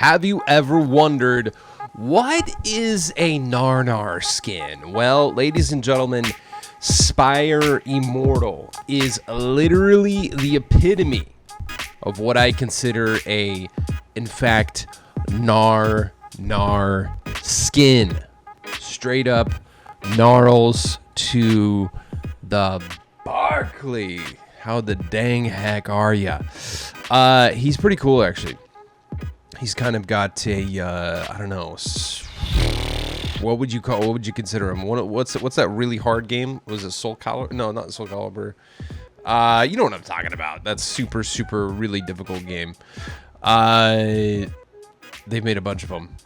Have you ever wondered, what is a Narnar skin? Well, ladies and gentlemen, Spire Immortal is literally the epitome of what I consider in fact, Nar skin. Straight up gnarls to the Barkley. How the dang heck are ya? He's pretty cool, actually. He's kind of got a, I don't know, what would you consider him? What's that really hard game? Was it Soul Calibur? No, not Soul Calibur. You know what I'm talking about. That's super, super, really difficult game. They've made a bunch of them.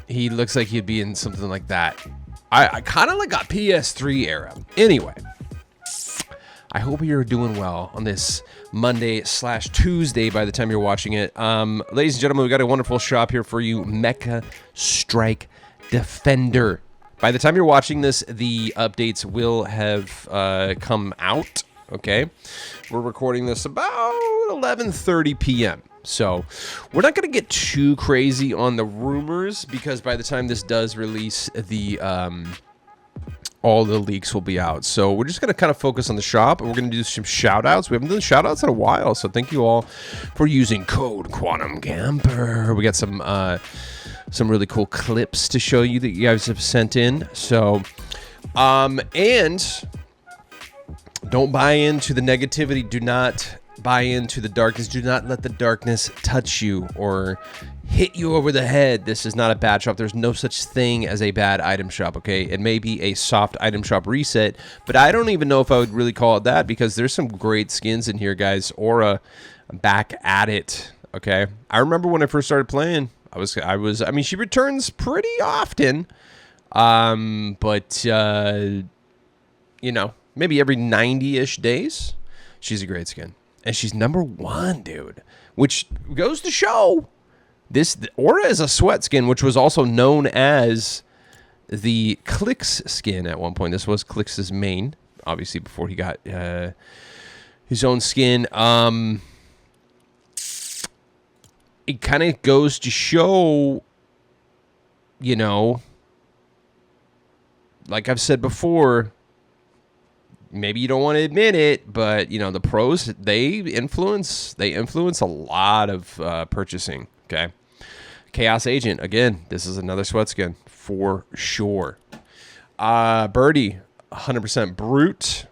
He looks like he'd be in something like that. I kind of like a PS3 era. Anyway, I hope you're doing well on this Monday/Tuesday by the time you're watching it. Ladies and gentlemen, we got a wonderful shop here for you. Mecha Strike Defender. By the time you're watching this, the updates will have come out. Okay, we're recording this about 11:30 p.m. So we're not going to get too crazy on the rumors because by the time this does release, all the leaks will be out. So we're just going to kind of focus on the shop, and we're going to do some shout outs. We haven't done shout outs in a while, so thank you all for using code QuantumCamper. We got some really cool clips to show you that you guys have sent in. So and don't buy into the negativity. Do not buy into the darkness. Do not let the darkness touch you or hit you over the head. This is not a bad shop. There's no such thing as a bad item shop, okay? It may be a soft item shop reset, but I don't even know if I would really call it that because there's some great skins in here, guys. Aura, back at it, okay? I remember when I first started playing, I mean, she returns pretty often, but you know, maybe every 90-ish days. She's a great skin. And she's #1, dude, which goes to show this Aura is a sweat skin, which was also known as the Clix skin at one point. This was Clix's main, obviously, before he got his own skin. It kind of goes to show, you know, like I've said before, maybe you don't want to admit it, but you know the pros they influence a lot of purchasing. Okay, Chaos Agent again. This is another sweat skin for sure. Birdie, 100% Brute.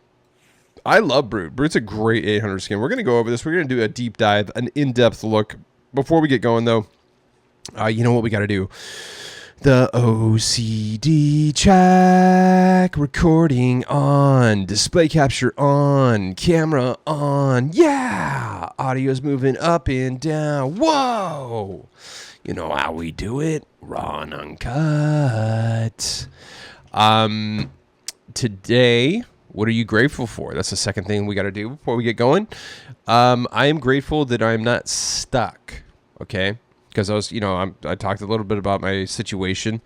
I love Brute. Brute's a great 800 skin. We're gonna go over this. We're gonna do a deep dive, an in-depth look. Before we get going though, you know what we got to do. The OCD check, recording on, display capture on, camera on, yeah! Audio's moving up and down, whoa! You know how we do it, raw and uncut. Today, what are you grateful for? That's the second thing we got to do before we get going. I am grateful that I'm not stuck, okay? Because I was, you know, I talked a little bit about my situation,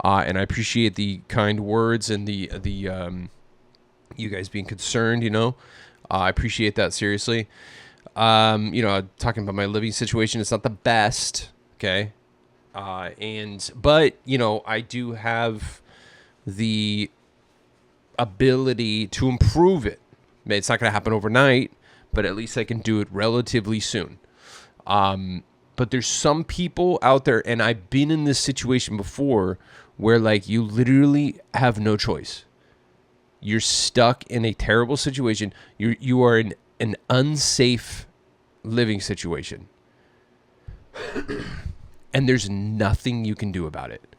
and I appreciate the kind words and the you guys being concerned. You know, I appreciate that seriously. You know, talking about my living situation, it's not the best, okay, but you know, I do have the ability to improve it. It's not going to happen overnight, but at least I can do it relatively soon. But there's some people out there, and I've been in this situation before, where like you literally have no choice. You're stuck in a terrible situation. You are in an unsafe living situation, and there's nothing you can do about it.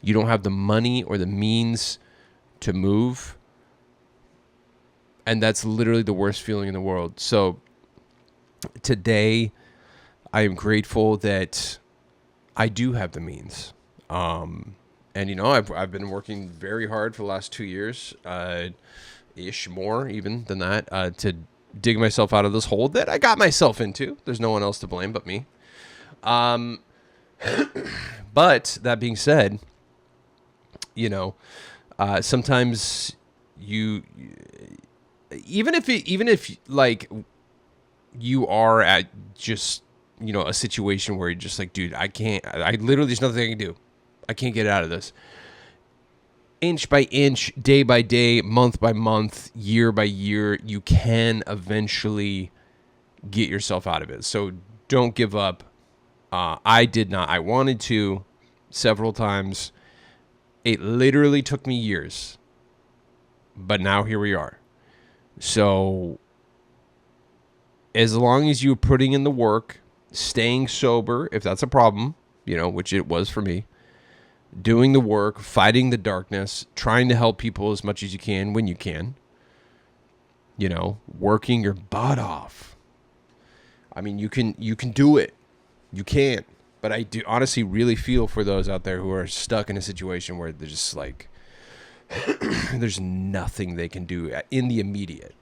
You don't have the money or the means to move, and that's literally the worst feeling in the world. So today, I am grateful that I do have the means. And, you know, I've been working very hard for the last 2 years, ish more even than that, to dig myself out of this hole that I got myself into. There's no one else to blame but me. But that being said, you know, sometimes even if like you are at just you know, a situation where you're just like, dude, I can't, I literally, there's nothing I can do. I can't get out of this. Inch by inch, day by day, month by month, year by year, you can eventually get yourself out of it. So don't give up. I did not. I wanted to several times. It literally took me years. But now here we are. So as long as you're putting in the work, staying sober, if that's a problem, you know, which it was for me, doing the work, fighting the darkness, trying to help people as much as you can when you can, you know, working your butt off. I mean, you can do it. You can. But I do honestly really feel for those out there who are stuck in a situation where they're just like, there's nothing they can do in the immediate.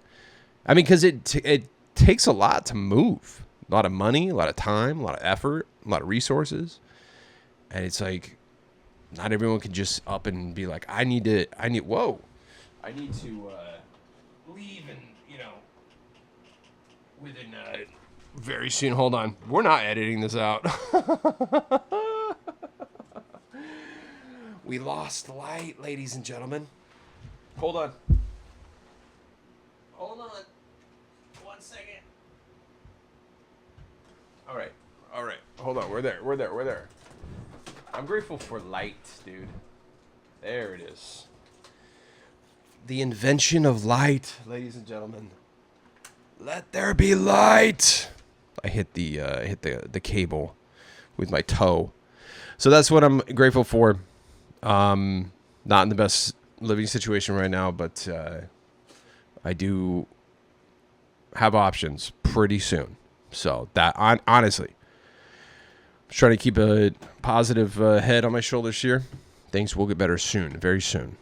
I mean, because it takes a lot to move. A lot of money, a lot of time, a lot of effort, a lot of resources. And it's like, not everyone can just up and be like, I need to leave and, you know, within very soon. Hold on. We're not editing this out. We lost light, ladies and gentlemen. Hold on. Hold on. 1 second. All right. Hold on. We're there. I'm grateful for light, dude. There it is. The invention of light, ladies and gentlemen. Let there be light. I hit the cable with my toe. So that's what I'm grateful for. Not in the best living situation right now, but I do have options pretty soon. So that honestly, I'm trying to keep a positive head on my shoulders here. Things will get better soon, very soon.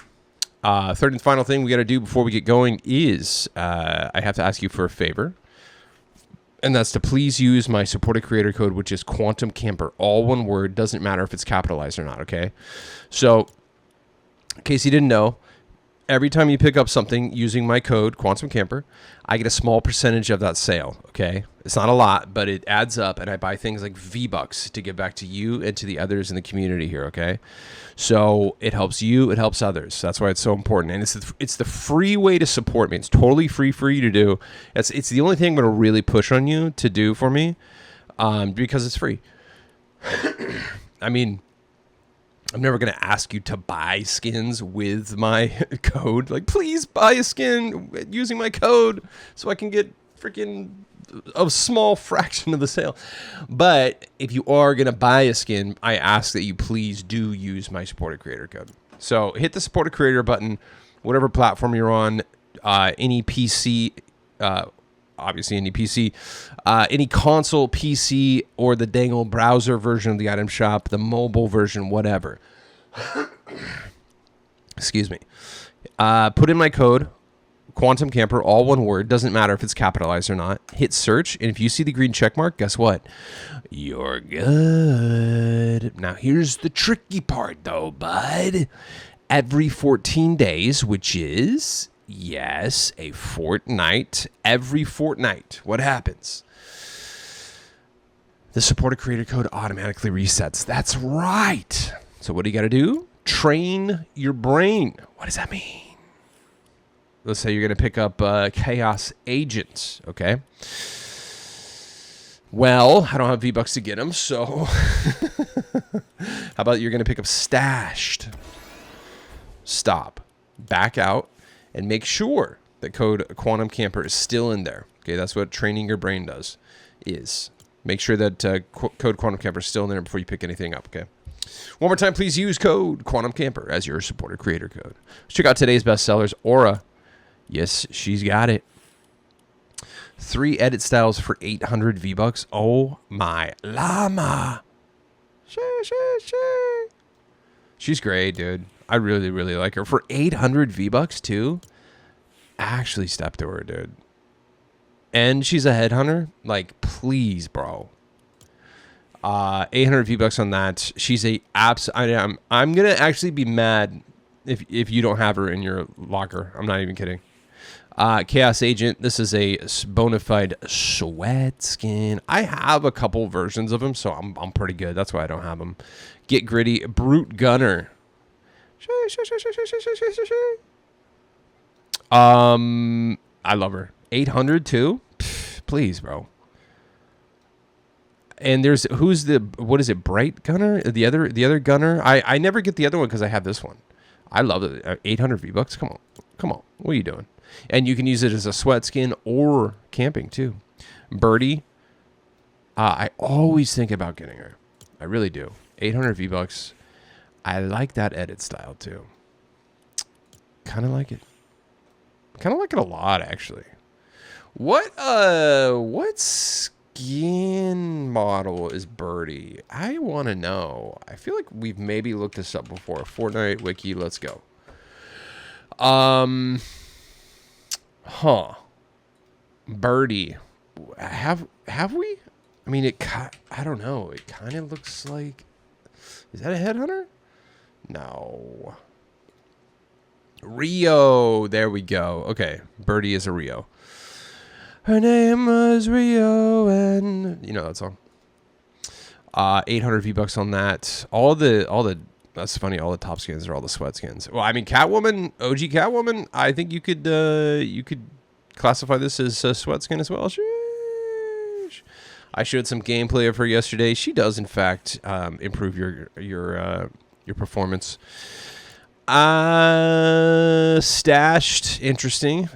Third and final thing we got to do before we get going is I have to ask you for a favor. And that's to please use my supported creator code, which is Quantum Camper. All one word. Doesn't matter if it's capitalized or not, okay? So, in case you didn't know, every time you pick up something using my code, Quantum Camper, I get a small percentage of that sale, okay? It's not a lot, but it adds up, and I buy things like V-Bucks to give back to you and to the others in the community here, okay? So it helps you, it helps others. That's why it's so important. And it's the free way to support me. It's totally free for you to do. It's the only thing I'm going to really push on you to do for me because it's free. I mean, I'm never going to ask you to buy skins with my code. Like, please buy a skin using my code so I can get freaking a small fraction of the sale. But if you are going to buy a skin, I ask that you please do use my supported creator code. So hit the supported creator button, whatever platform you're on, any PC, obviously any PC, any console PC, or the dang old browser version of the item shop, the mobile version, whatever. Excuse me. Put in my code, Quantum Camper, all one word. Doesn't matter if it's capitalized or not. Hit search, and if you see the green check mark, guess what? You're good. Now, here's the tricky part, though, bud. Every 14 days, which is, yes, a fortnight. Every fortnight, what happens? The supported creator code automatically resets. That's right. So what do you got to do? Train your brain. What does that mean? Let's say you're going to pick up Chaos Agent, okay? Well, I don't have V-Bucks to get them, so how about you're going to pick up Stashed? Stop, back out, and make sure that code Quantum Camper is still in there. Okay, that's what training your brain does, is make sure that code Quantum Camper is still in there before you pick anything up, okay? One more time, please use code Quantum Camper as your supported creator code. Let's check out today's bestsellers. Aura. Yes, she's got it. 3 edit styles for 800 V-Bucks. Oh my llama. She's great, dude. I really, really like her. For 800 V-Bucks, too? Actually step to her, dude. And she's a headhunter. Like, please, bro. 800 V-Bucks on that. She's a I'm going to actually be mad if you don't have her in your locker. I'm not even kidding. Chaos Agent. This is a bona fide sweat skin. I have a couple versions of him, so I'm pretty good. That's why I don't have him. Get Gritty. Brute Gunner. I love her. 800 too. Pff, please, bro. And there's what is it? Bright Gunner? The other Gunner. I never get the other one because I have this one. I love it. 800 V-Bucks. Come on. What are you doing? And you can use it as a sweat skin or camping too. Birdie. I always think about getting her. I really do. 800 V-Bucks. I like that edit style too. Kind of like it. Kind of like it a lot, actually. What skin model is Birdie? I want to know. I feel like we've maybe looked this up before. Fortnite wiki, let's go. Birdie. Have we? I mean, I don't know. It kind of looks like. Is that a headhunter? No. Rio. There we go. Okay. Birdie is a Rio. Her name was Rio, and you know that song. 800 V-Bucks on that. All the. That's funny. All the top skins are all the sweat skins. Well, I mean, Catwoman, OG Catwoman. I think you could classify this as a sweat skin as well. Sheesh. I showed some gameplay of her yesterday. She does, in fact, improve your performance. Stashed, interesting.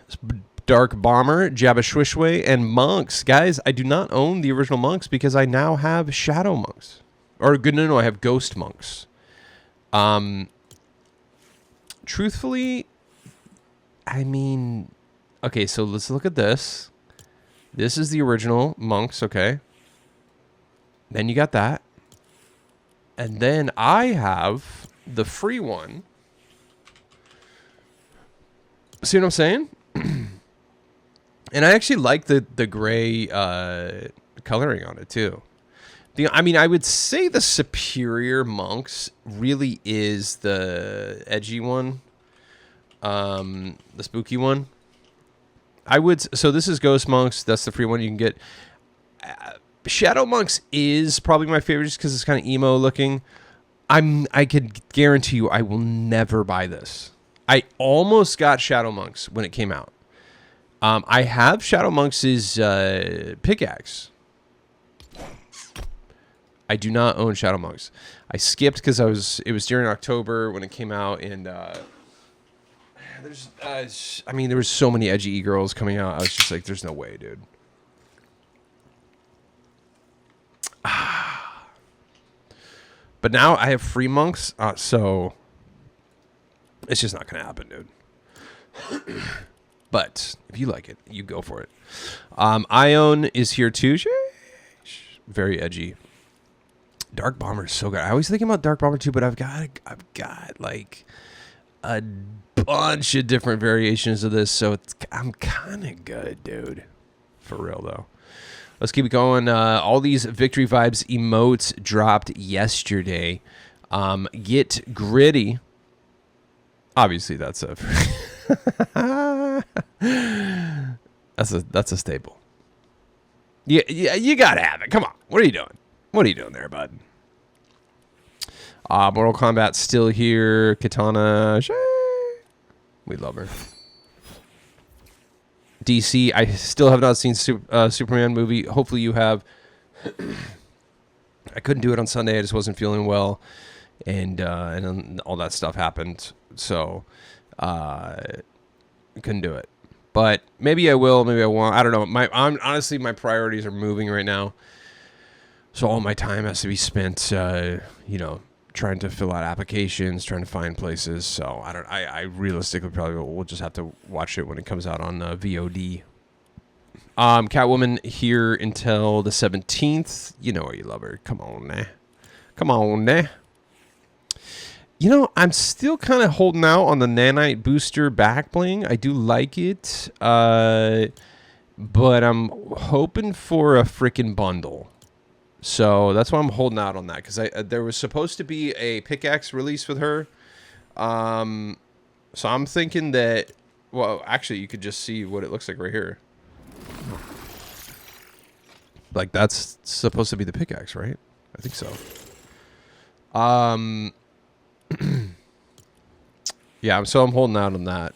Dark Bomber, Jabba Shwishway, and Monks. Guys, I do not own the original Monks because I now have Shadow Monks. Or, no, I have Ghost Monks. Truthfully, I mean, okay, so let's look at this. This is the original Monks, okay? Then you got that. And then I have the free one. See what I'm saying? And I actually like the gray coloring on it too. I mean, I would say the superior Monks really is the edgy one, the spooky one. So this is Ghost Monks. That's the free one you can get. Shadow Monks is probably my favorite just because it's kind of emo looking. I could guarantee you I will never buy this. I almost got Shadow Monks when it came out. I have Shadow Monks' pickaxe. I do not own Shadow Monks. I skipped because it was during October when it came out, and there was so many edgy e-girls coming out. I was just like, there's no way, dude. But now I have free Monks, so it's just not going to happen, dude. But if you like it, you go for it. Ion is here too. Very edgy. Dark Bomber is so good. I always think about Dark Bomber too, but I've got like a bunch of different variations of this, so I'm kind of good, dude. For real though. Let's keep it going. All these Victory Vibes emotes dropped yesterday. Get Gritty. Obviously, that's a that's a staple. Yeah, you gotta have it. Come on, what are you doing? What are you doing there, bud? Mortal Kombat still here. Katana, we love her. DC, I still have not seen Superman movie. Hopefully you have. I couldn't do it on Sunday. I just wasn't feeling well, and then all that stuff happened. So, couldn't do it. But maybe I will. Maybe I won't. I don't know. Honestly, my priorities are moving right now. So all my time has to be spent, trying to fill out applications, trying to find places. So I realistically probably will just have to watch it when it comes out on VOD. Catwoman here until the 17th. You know where you love her. Come on, nah. Come on, nah. You know, I'm still kind of holding out on the Nanite Booster back bling. I do like it. But I'm hoping for a freaking bundle. So that's why I'm holding out on that, because there was supposed to be a pickaxe release with her. So I'm thinking that Well, actually, you could just see what it looks like right here. Like, that's supposed to be the pickaxe, right? I think so. Yeah, so I'm holding out on that.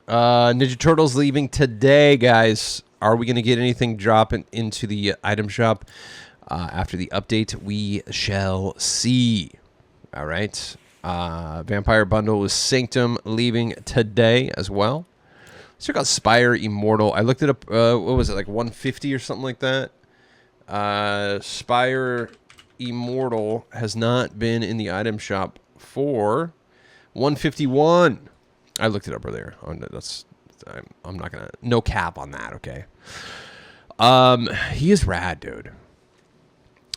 Ninja Turtles leaving today, guys. Are we going to get anything dropping into the item shop after the update? We shall see. All right. Vampire Bundle with Sanctum leaving today as well. Let's check out Spire Immortal. I looked it up. What was it, like 150 or something like that? Spire Immortal has not been in the item shop for 151. I looked it up earlier. I'm not gonna, no cap on that. Okay. He is rad, dude.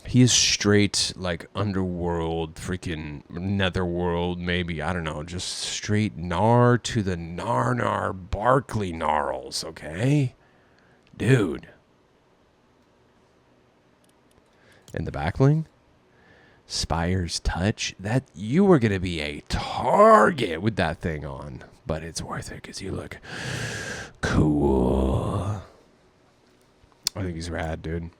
He is straight like underworld, freaking netherworld, maybe. I don't know. Just straight gnar to the gnar Barkley gnarls. Okay, dude. And the backling, Spire's touch. That you were gonna be a target with that thing on. But it's worth it because you look cool. I think he's rad, dude.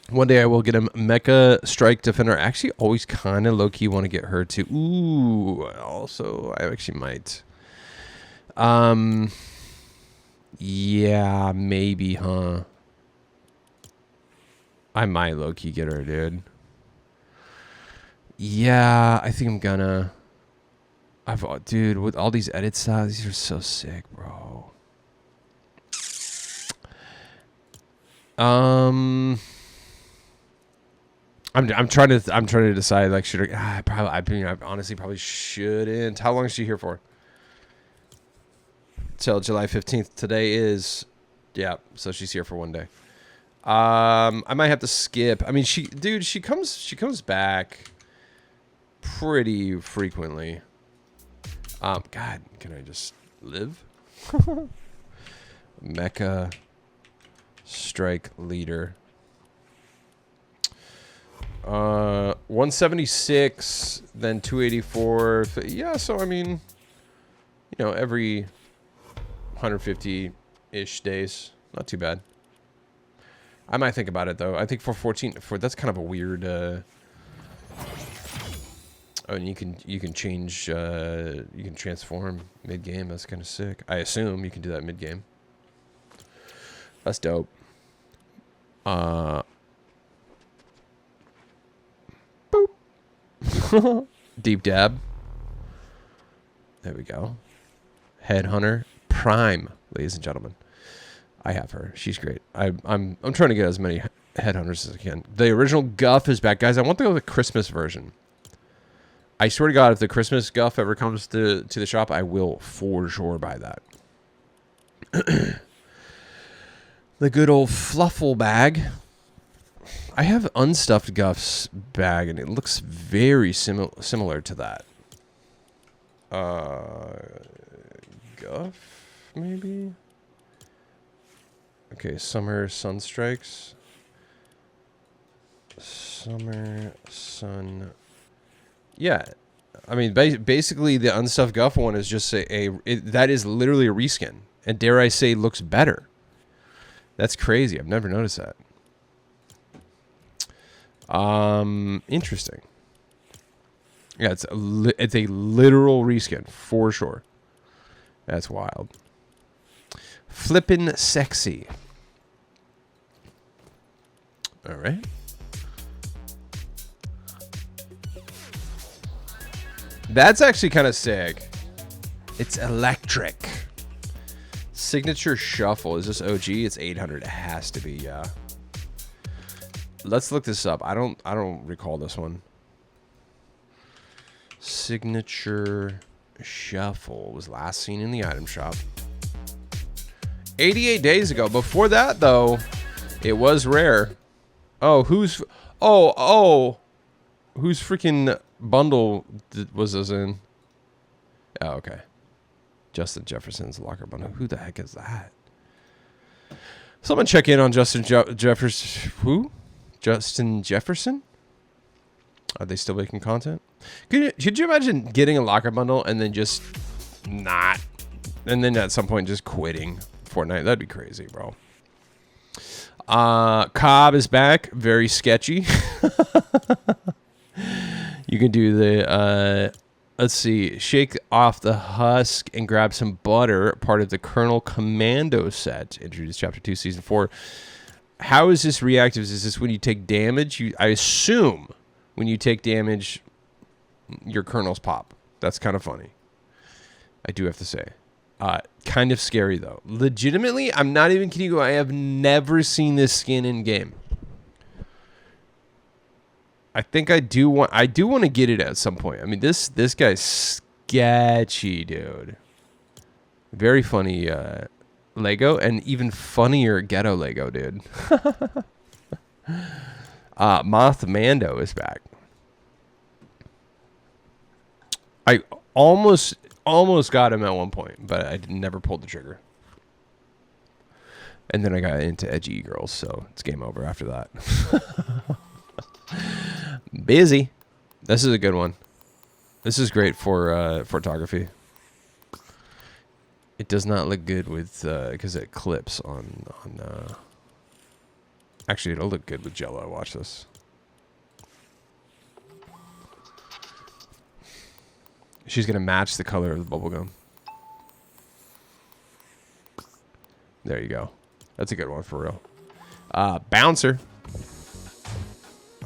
One day I will get him Mecha Strike Defender. I actually always kind of low-key want to get her too. Ooh, also, I actually might. Yeah, maybe, huh? I might low-key get her, dude. Yeah, I think I'm gonna. Dude, with all these edit styles, these are so sick, bro. I'm trying to decide, like, should I honestly probably shouldn't. How long is she here for? Till July 15th. Today is, yeah, so she's here for one day. I might have to skip. I mean, she comes back pretty frequently. God, can I just live? Mecha Strike Leader. 176, then 284. Yeah, so I mean, you know, every 150-ish days. Not too bad. I might think about it though. I think for 14, that's kind of a weird. Oh, and you can change, you can transform mid game. That's kind of sick. I assume you can do that mid game. That's dope. Boop. Deep dab. There we go. Headhunter Prime, ladies and gentlemen. I have her. She's great. I'm trying to get as many headhunters as I can. The original Guff is back, guys. I want to go with the Christmas version. I swear to God, if the Christmas Guff ever comes to the shop, I will for sure buy that. The good old Fluffle bag. I have unstuffed Guff's bag, and it looks very similar to that. Guff, maybe? Okay, Summer Sunstrikes. Summer Sun. Yeah, I mean, basically the unstuffed Guff one is just that is literally a reskin, and dare I say, looks better. That's crazy. I've never noticed that. Interesting. Yeah, it's a literal reskin for sure. That's wild. Flippin' sexy. All right. That's actually kind of sick. It's electric. Signature Shuffle. Is this OG? It's 800. It has to be, yeah. Let's look this up. I don't recall this one. Signature Shuffle was last seen in the item shop 88 days ago. Before that, though, it was rare. Oh, who's freaking bundle was this in? Oh, okay. Justin Jefferson's locker bundle. Who the heck is that? Someone check in on Justin Jefferson. Who? Justin Jefferson? Are they still making content? Could you imagine getting a locker bundle and then just not, and then at some point just quitting Fortnite? That'd be crazy, bro. Cobb is back. Very sketchy. You can do the, let's see, shake off the husk and grab some butter, part of the Colonel Commando set. Introduced Chapter 2, Season 4. How is this reactive? Is this when you take damage? I assume when you take damage, your kernels pop. That's kind of funny. I do have to say. Kind of scary, though. Legitimately, I'm not even kidding you. I have never seen this skin in game. I think I do want to get it at some point. I mean, this guy's sketchy, dude. Very funny Lego, and even funnier ghetto Lego, dude. Moth Mando is back. I almost got him at one point, but I never pulled the trigger. And then I got into edgy girls, so it's game over after that. Busy. This is a good one. This is great for photography. It does not look good with because it clips on. Actually, it'll look good with Jello. Watch this. She's gonna match the color of the bubble gum. There you go. That's a good one for real. Bouncer.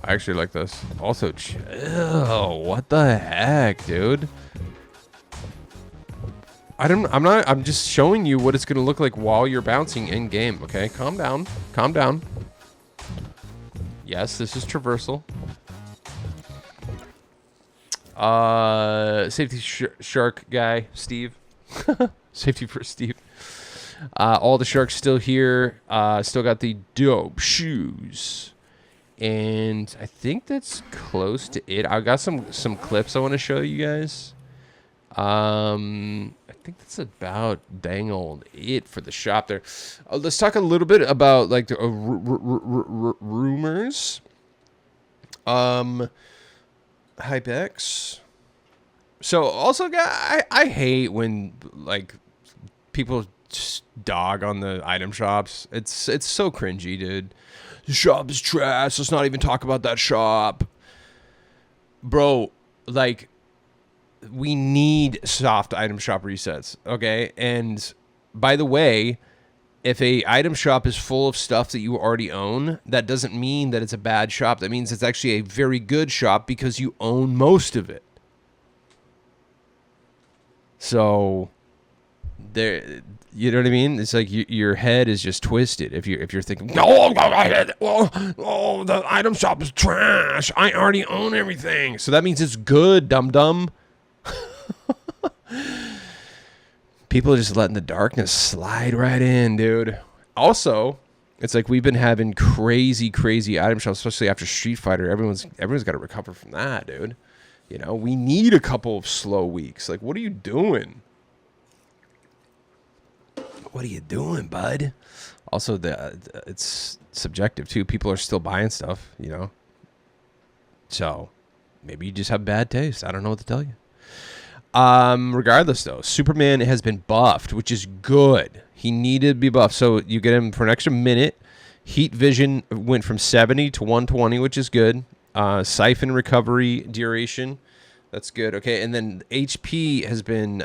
I actually like this. Also, chill. What the heck, dude? I'm just showing you what it's gonna look like while you're bouncing in game. Okay, calm down. Calm down. Yes, this is traversal. Safety shark guy, Steve. Safety for Steve. All the sharks still here. Still got the dope shoes. And I think that's close to it. I got some clips I want to show you guys. I think that's about dang old it for the shop there. Let's talk a little bit about like the rumors. Hypex. So also, I hate when like people just dog on the item shops. It's so cringy, dude. The shop is trash. Let's not even talk about that shop, bro. Like, we need soft item shop resets, okay? And by the way, if a item shop is full of stuff that you already own, that doesn't mean that it's a bad shop. That means it's actually a very good shop because you own most of it. So there, you know what I mean? It's like your head is just twisted if you're thinking, no, the item shop is trash. I already own everything. So that means it's good, dum-dum. People are just letting the darkness slide right in, dude. Also, it's like we've been having crazy item shops, especially after Street Fighter. Everyone's got to recover from that, dude. You know, we need a couple of slow weeks. Like, what are you doing? What are you doing, bud? Also, it's subjective too. People are still buying stuff, you know. So maybe you just have bad taste. I don't know what to tell you. Regardless, though, Superman has been buffed, which is good. He needed to be buffed, so you get him for an extra minute. Heat vision went from 70 to 120, which is good. Siphon recovery duration, that's good. Okay, and then HP has been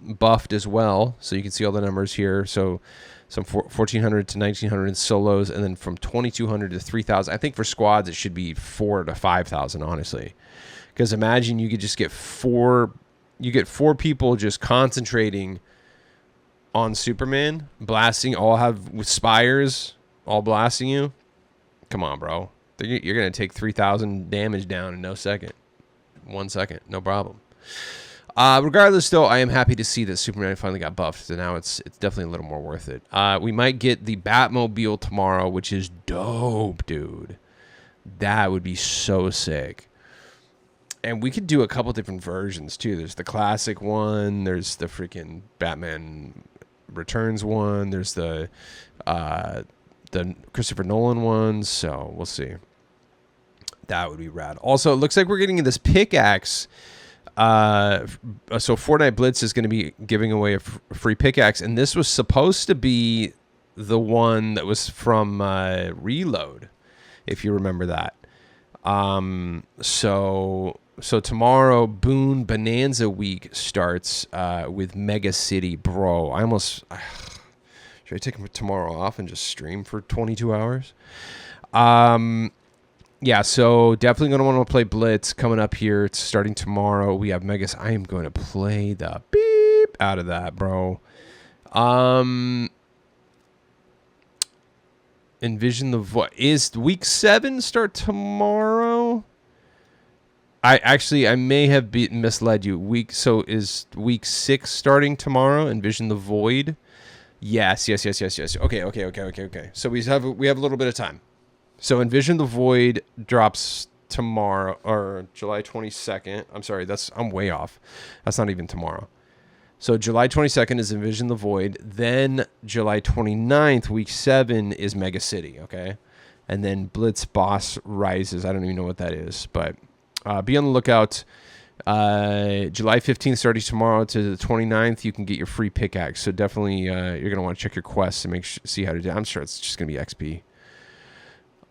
buffed as well, so you can see all the numbers here. So some 1400 to 1900 in solos, and then from 2200 to 3000. I think for squads it should be 4,000 to 5,000, honestly, because imagine you could just get four people just concentrating on Superman, blasting, all have with spires, all blasting you. Come on, bro. You're going to take 3,000 damage down in no second. 1 second, no problem. Regardless, though, I am happy to see that Superman finally got buffed, so now it's definitely a little more worth it. We might get the Batmobile tomorrow, which is dope, dude. That would be so sick. And we could do a couple different versions, too. There's the classic one. There's the freaking Batman Returns one. There's the Christopher Nolan ones. So we'll see. That would be rad. Also, it looks like we're getting this pickaxe. So Fortnite Blitz is going to be giving away a free pickaxe, and this was supposed to be the one that was from Reload, if you remember that. So tomorrow, Boon Bonanza Week starts with Mega City, bro. Should I take tomorrow off and just stream for 22 hours? Yeah, so definitely going to want to play Blitz coming up here. It's starting tomorrow. We have Megas. I am going to play the beep out of that, bro. Envision the Void. Is week 7 start tomorrow? I may have misled you. So is week 6 starting tomorrow? Envision the Void. Yes. Okay. So we have a little bit of time. So Envision the Void drops tomorrow, or July 22nd. I'm sorry, I'm way off. That's not even tomorrow. So July 22nd is Envision the Void. Then July 29th, week 7 is Mega City, okay? And then Blitz Boss Rises. I don't even know what that is, but be on the lookout. July 15th starting tomorrow to the 29th, you can get your free pickaxe. So definitely you're going to want to check your quests and see how to do it. I'm sure it's just going to be XP.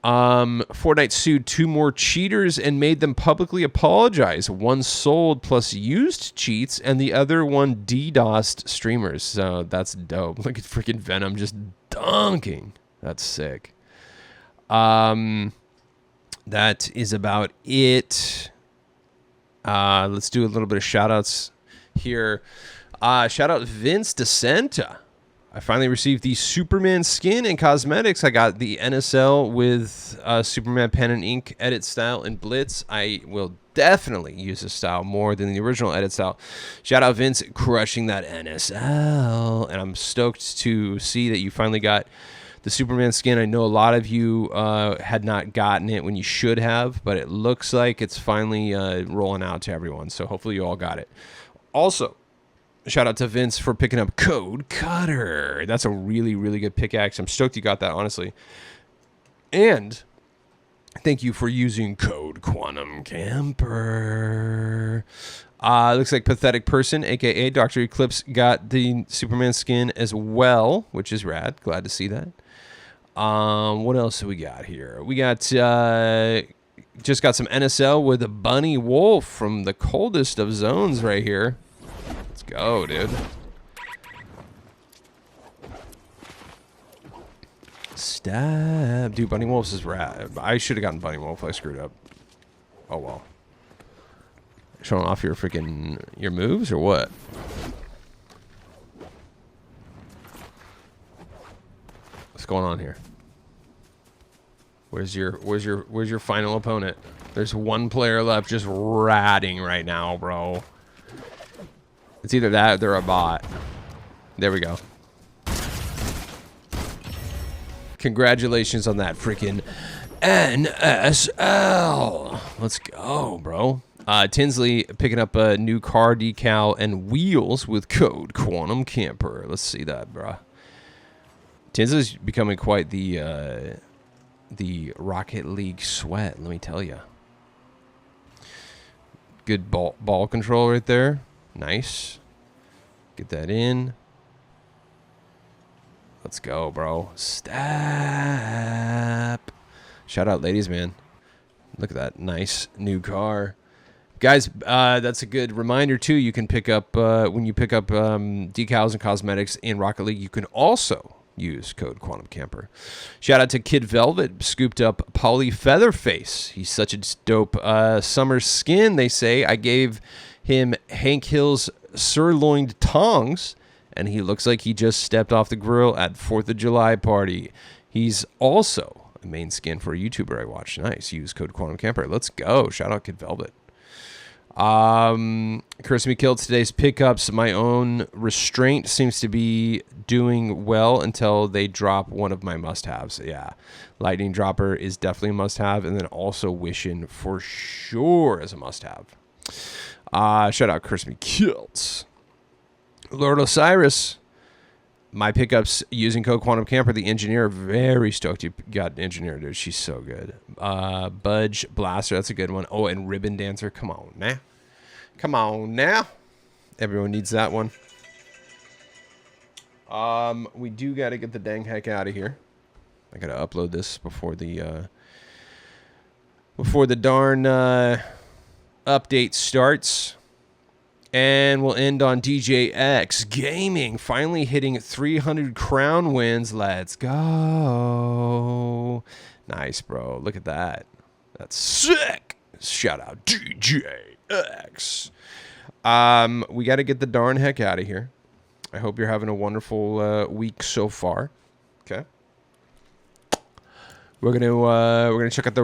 Fortnite sued 2 more cheaters and made them publicly apologize. One sold plus used cheats, and the other one DDoSed streamers. So that's dope. Look at freaking Venom just dunking. That's sick. That is about it. Let's do a little bit of shout outs here. Shout out Vince DeSanta. I finally received the Superman skin and cosmetics. I got the NSL with Superman pen and ink edit style and Blitz. I will definitely use this style more than the original edit style. Shout out Vince, crushing that NSL. And I'm stoked to see that you finally got the Superman skin. I know a lot of you had not gotten it when you should have, but it looks like it's finally rolling out to everyone. So hopefully you all got it. Also, shout out to Vince for picking up Code Cutter. That's a really, really good pickaxe. I'm stoked you got that, honestly. And thank you for using code Quantum Camper. Looks like Pathetic Person, a.k.a. Dr. Eclipse, got the Superman skin as well, which is rad. Glad to see that. What else do we got here? We got... just got some NSL with a Bunny Wolf from the coldest of zones right here. Let's go, dude. Stab. Dude, Bunny Wolves is rad. I should have gotten Bunny Wolf. I screwed up. Oh, well. Showing off your moves or what? What's going on here? Where's your final opponent? There's one player left just ratting right now, bro. It's either that or they're a bot. There we go. Congratulations on that freaking NSL. Let's go, bro. Tinsley picking up a new car decal and wheels with code Quantum Camper. Let's see that, bro. Tinsley's becoming quite the Rocket League sweat, let me tell you. Good ball control right there. Nice. Get that in. Let's go, bro. Step. Shout out, ladies, man. Look at that nice new car. Guys, that's a good reminder, too. You can pick up, when you pick up decals and cosmetics in Rocket League, you can also use code Quantum Camper. Shout out to Kid Velvet, scooped up Polly Featherface. He's such a dope summer skin, they say. I gave him Hank Hill's sirloined tongs, and he looks like he just stepped off the grill at 4th of July party. He's also a main skin for a YouTuber I watch. Nice. Use code Quantum Camper. Let's go. Shout out Kid Velvet. Curse Me Killed today's pickups. My own restraint seems to be doing well until they drop one of my must-haves. Yeah, Lightning Dropper is definitely a must-have, and then also Wishing for sure is a must-have. Shout out Curse Me Killed. Lord Osiris, My pickups using code Quantum Camper. The engineer, very stoked you got an engineer, dude. She's so good. Budge Blaster, that's a good one. Oh, and Ribbon Dancer. Come on now. Come on now. Everyone needs that one. We do got to get the dang heck out of here. I got to upload this before the darn update starts. And we'll end on DJX Gaming finally hitting 300 crown wins. Let's go. Nice, bro. Look at that. That's sick. Shout out DJX. We got to get the darn heck out of here. I hope you're having a wonderful week so far. Okay. We're gonna check out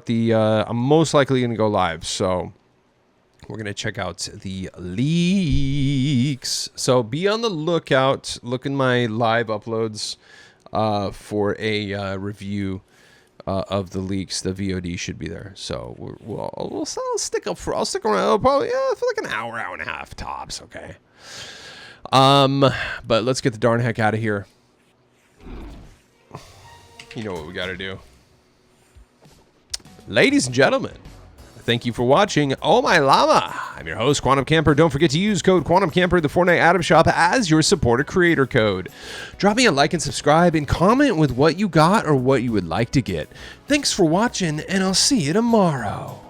the I'm most likely gonna go live, so we're going to check out the leaks. So be on the lookout. Look in my live uploads for a review of the leaks. The VOD should be there. So I'll stick around probably for like an hour and a half tops. Okay. But let's get the darn heck out of here. You know what we got to do. Ladies and gentlemen, thank you for watching Oh My Llama. I'm your host, Quantum Camper. Don't forget to use code Quantum Camper at the Fortnite Atom Shop as your supporter creator code. Drop me a like and subscribe and comment with what you got or what you would like to get. Thanks for watching, and I'll see you tomorrow.